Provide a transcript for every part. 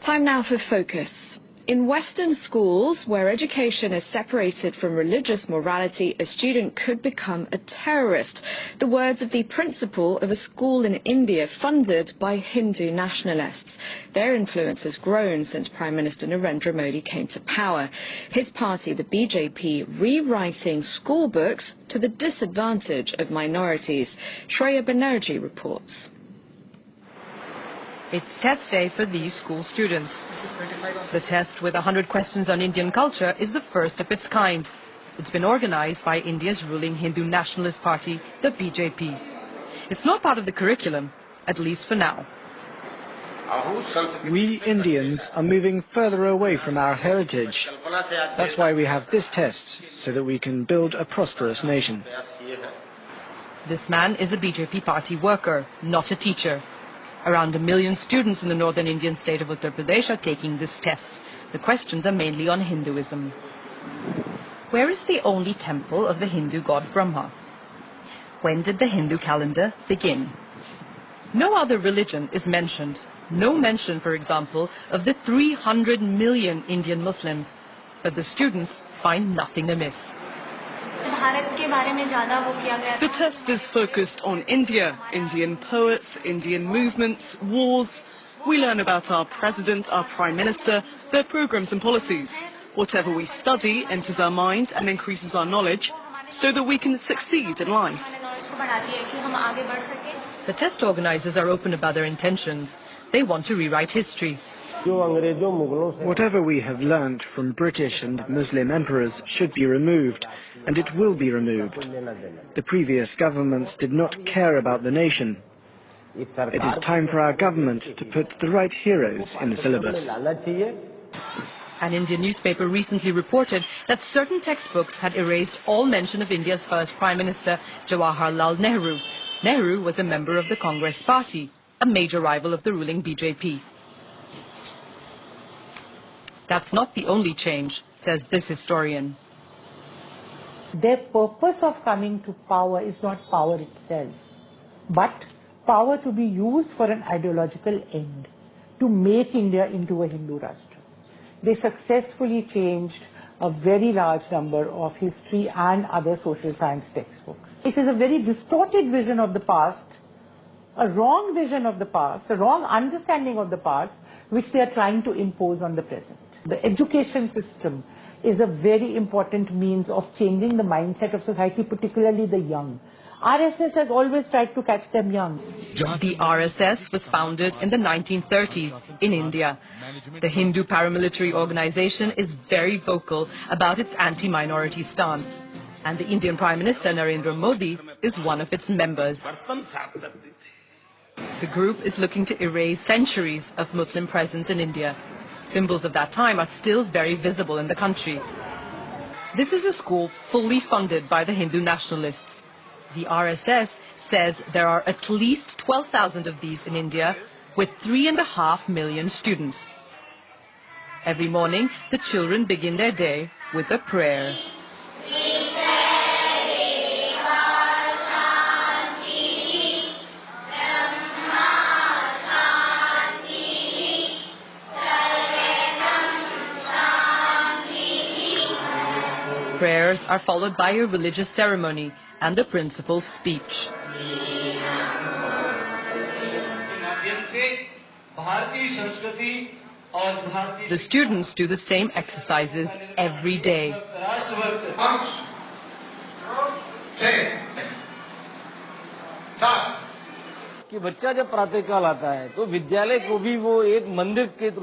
Time now for Focus. In Western schools, where education is separated from religious morality, a student could become a terrorist. The words of the principal of a school in India funded by Hindu nationalists. Their influence has grown since Prime Minister Narendra Modi came to power. His party, the BJP, rewriting school books to the disadvantage of minorities. Shreya Banerjee reports. It's test day for these school students. The test, with 100 questions on Indian culture, is the first of its kind. It's been organized by India's ruling Hindu nationalist party, the BJP. It's not part of the curriculum, at least for now. We Indians are moving further away from our heritage. That's why we have this test, so that we can build a prosperous nation. This man is a BJP party worker, not a teacher. Around 1 million students in the northern Indian state of Uttar Pradesh are taking this test. The questions are mainly on Hinduism. Where is the only temple of the Hindu god Brahma? When did the Hindu calendar begin? No other religion is mentioned. No mention, for example, of the 300 million Indian Muslims. But the students find nothing amiss. The test is focused on India, Indian poets, Indian movements, wars. We learn about our president, our prime minister, their programs and policies. Whatever we study enters our mind and increases our knowledge so that we can succeed in life. The test organizers are open about their intentions. They want to rewrite history. Whatever we have learnt from British and Muslim emperors should be removed, and it will be removed. The previous governments did not care about the nation. It is time for our government to put the right heroes in the syllabus. An Indian newspaper recently reported that certain textbooks had erased all mention of India's first Prime Minister, Jawaharlal Nehru. Nehru was a member of the Congress party, a major rival of the ruling BJP. That's not the only change, says this historian. Their purpose of coming to power is not power itself, but power to be used for an ideological end, to make India into a Hindu Rashtra. They successfully changed a very large number of history and other social science textbooks. It is a very distorted vision of the past, a wrong vision of the past, a wrong understanding of the past, which they are trying to impose on the present. The education system is a very important means of changing the mindset of society, particularly the young. RSS has always tried to catch them young. The RSS was founded in the 1930s in India. The Hindu paramilitary organization is very vocal about its anti-minority stance. And the Indian Prime Minister Narendra Modi is one of its members. The group is looking to erase centuries of Muslim presence in India. Symbols of that time are still very visible in the country. This is a school fully funded by the Hindu nationalists. The RSS says there are at least 12,000 of these in India, with 3.5 million students. Every morning, the children begin their day with a prayer. Prayers are followed by a religious ceremony and the principal's speech. The students do the same exercises every day.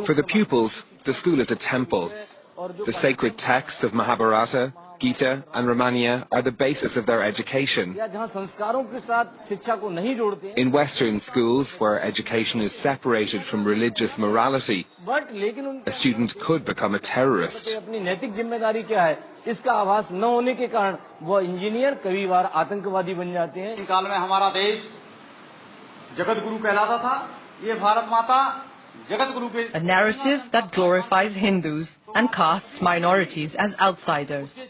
For the pupils, the school is a temple. The sacred texts of Mahabharata, Gita and Ramayana are the basis of their education. In Western schools, where education is separated from religious morality, a student could become a terrorist. A narrative that glorifies Hindus and casts minorities as outsiders.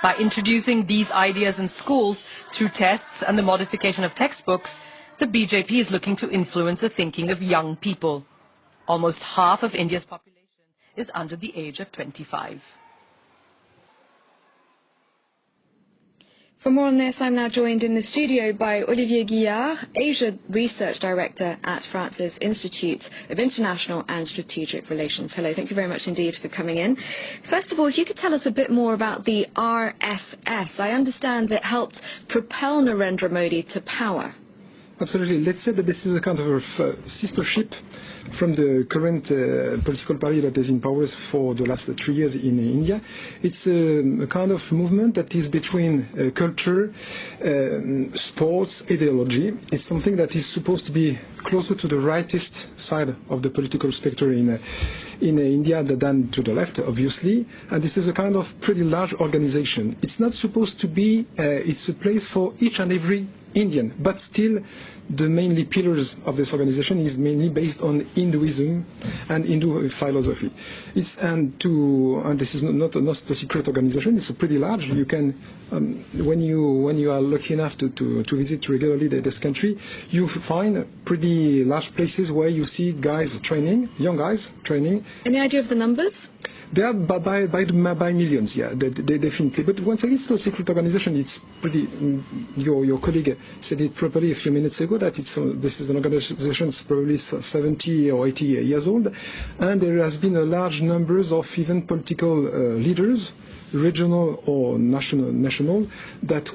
By introducing these ideas in schools through tests and the modification of textbooks, the BJP is looking to influence the thinking of young people. Almost half of India's population is under the age of 25. For more on this, I'm now joined in the studio by Olivier Guillard, Asia Research Director at France's Institute of International and Strategic Relations. Hello, thank you very much indeed for coming in. First of all, if you could tell us a bit more about the RSS. I understand it helped propel Narendra Modi to power. Absolutely. Let's say that this is a kind of a sister ship from the current political party that is in power for the last 3 years in India. It's a kind of movement that is between culture, sports, ideology. It's something that is supposed to be closer to the rightist side of the political spectrum in India than to the left, obviously. And this is a kind of pretty large organization. It's not supposed to be, it's a place for each and every Indian, but still the mainly pillars of this organization is mainly based on Hinduism and Hindu philosophy. And this is not a secret organization. It's a pretty large. You can, when you are lucky enough to visit regularly this country, you find pretty large places where you see guys training, young guys training. Any idea of the numbers? They are by millions, yeah, they definitely. But once again, it's not a secret organization. It's pretty. Your colleague said it properly a few minutes ago that this is an organization that's probably 70 or 80 years old, and there has been a large numbers of even political leaders, regional or national, that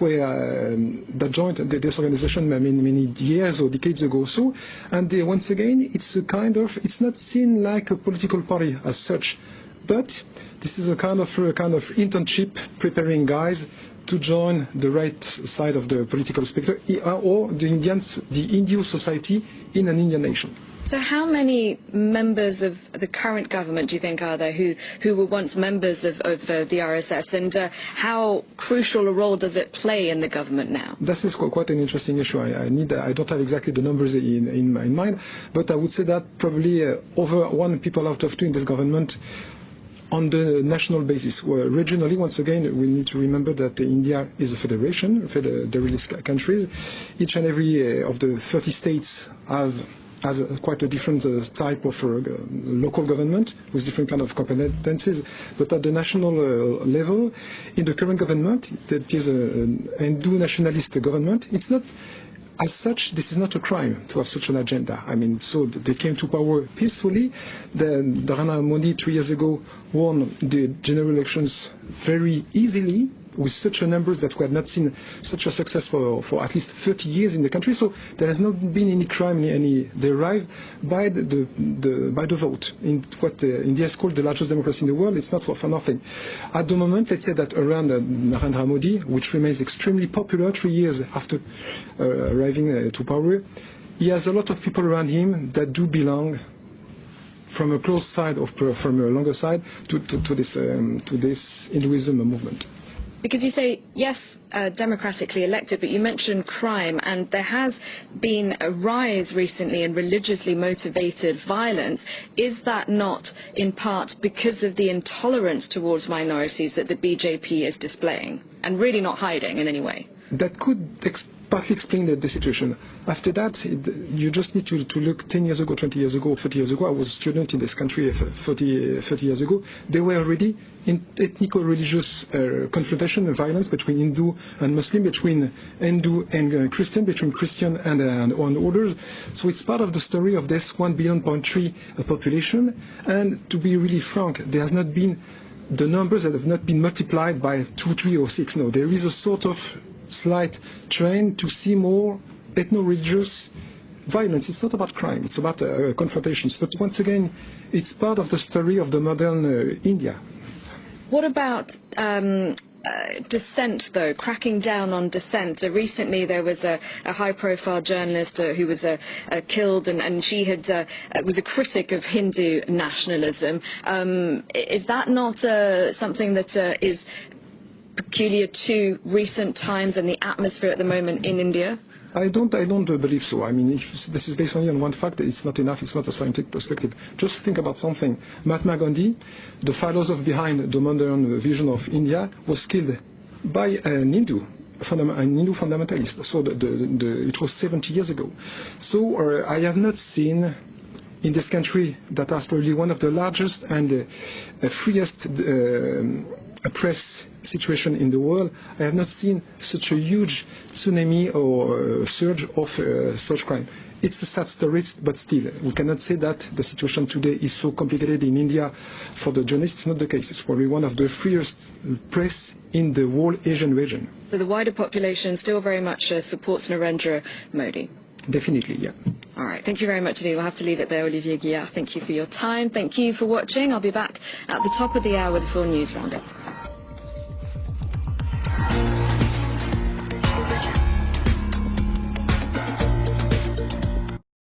joined this organization many years or decades ago. So, and once again, it's it's not seen like a political party as such. But this is a kind of internship preparing guys to join the right side of the political spectrum or the Hindu society in an Indian nation. So how many members of the current government do you think are there who were once members of the RSS, and how crucial a role does it play in the government now? This is quite an interesting issue. I don't have exactly the numbers in mind, but I would say that probably over 1 people out of 2 in this government on the national basis. Where regionally, once again, we need to remember that India is a federation, federalist countries. Each and every of the 30 states has quite a different type of local government with different kind of competencies. But at the national level, in the current government, that is an Hindu nationalist government, it's not. As such, this is not a crime to have such an agenda. I mean, so they came to power peacefully. Narendra Modi 3 years ago won the general elections very easily, with such a numbers that we have not seen such a success for at least 30 years in the country. So there has not been any crime, they arrived by the vote in what India is called the largest democracy in the world. It's not for nothing. At the moment, let's say that around Narendra Modi, which remains extremely popular 3 years after arriving to power, he has a lot of people around him that do belong from a close side or from a longer side to this Hinduism movement. Because you say, yes, democratically elected, but you mentioned crime, and there has been a rise recently in religiously motivated violence. Is that not in part because of the intolerance towards minorities that the BJP is displaying, and really not hiding in any way? That could partly explain the situation. After that, you just need to look 10 years ago, 20 years ago, 30 years ago. I was a student in this country 30 years ago. They were already in ethnico-religious confrontation and violence between Hindu and Muslim, between Hindu and Christian, between Christian and others. So it's part of the story of this 1.3 billion population. And to be really frank, there has not been the numbers that have not been multiplied by 2, 3, or 6. No, there is a sort of slight trend to see more ethno-religious violence. It's not about crime, it's about confrontations. But once again, it's part of the story of the modern India. What about dissent, though, cracking down on dissent? Recently there was a high-profile journalist who was killed, and she was a critic of Hindu nationalism. Is that not something that is peculiar to recent times and the atmosphere at the moment in India? I don't believe so. I mean, if this is based only on one fact, it's not enough. It's not a scientific perspective. Just think about something. Mahatma Gandhi, the philosopher behind the modern vision of India, was killed by an Hindu fundamentalist. So it was 70 years ago. So I have not seen in this country that has probably one of the largest and freest press situation in the world, I have not seen such a huge tsunami or surge of such crime. It's a sad story, but still, we cannot say that the situation today is so complicated in India for the journalists. It's not the case. It's probably one of the freest press in the whole Asian region. So the wider population still very much supports Narendra Modi? Definitely, yeah. All right, thank you very much indeed. We'll have to leave it there, Olivier Guillard. Thank you for your time. Thank you for watching. I'll be back at the top of the hour with the full news roundup.